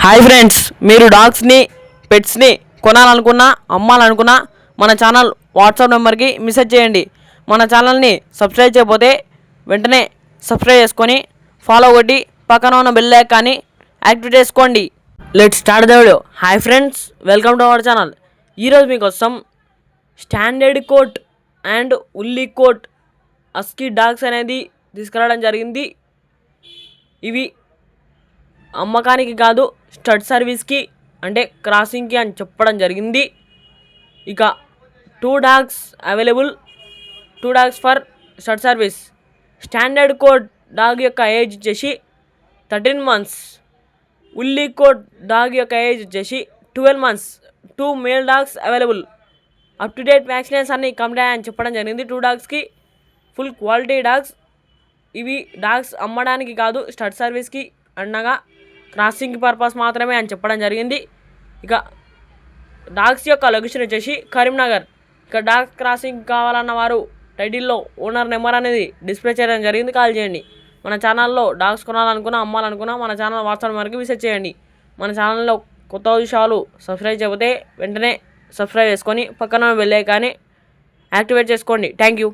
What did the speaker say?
Hi friends, మీరు డాగ్స్ని పెట్స్ని కొనాలనుకున్నా అమ్మాలనుకున్నా మన channel WhatsApp నెంబర్కి మెసేజ్ చేయండి. మన ఛానల్ని సబ్స్క్రైబ్ చేయకపోతే వెంటనే సబ్స్క్రైబ్ చేసుకొని ఫాలో కొట్టి పక్కన ఉన్న బెల్ ఐకాన్ని యాక్టివేట్ చేసుకోండి. Let's start the video. Hi friends, welcome to our channel. ఈరోజు మీకోసం standard coat and woolly coat husky dogs అనేది తీసుకురావడం జరిగింది. ఇవి అమ్మకానికి కాదు, స్టడ్ సర్వీస్కి అంటే క్రాసింగ్కి అని చెప్పడం జరిగింది. ఇక 2 dogs available, 2 dogs for stud service. Standard coat dog యొక్క ఏజ్ వచ్చేసి 13 months, ఉల్లీ కోట్ డాగ్ యొక్క ఏజ్ వచ్చేసి 12 months. 2 male dogs available. Up to date vaccinations అన్ని కంప్లీట్ అని చెప్పడం జరిగింది. 2 డాగ్స్కి ఫుల్ క్వాలిటీ డాగ్స్. ఇవి డాగ్స్ అమ్మడానికి కాదు, స్టడ్ సర్వీస్కి అనగా క్రాసింగ్ పర్పస్ మాత్రమే అని చెప్పడం జరిగింది. ఇక డాగ్స్ యొక్క లొకేషన్ వచ్చేసి కరీంనగర్. ఇక డాగ్స్ క్రాసింగ్ కావాలన్న వారు టైటిల్లో ఓనర్ నెంబర్ అనేది డిస్ప్లే చేయడం జరిగింది, కాల్ చేయండి. మన ఛానల్లో డాగ్స్ కొనాలనుకున్నా అమ్మాలనుకున్నా మన ఛానల్ వాట్సాప్ నెంబర్కి విజిట్ చేయండి. మన ఛానల్లో కొత్త విషయాలు సబ్స్క్రైబ్ చేయకపోతే వెంటనే సబ్స్క్రైబ్ చేసుకొని పక్కన బెల్ ఐకాన్ని యాక్టివేట్ చేసుకోండి. Thank you.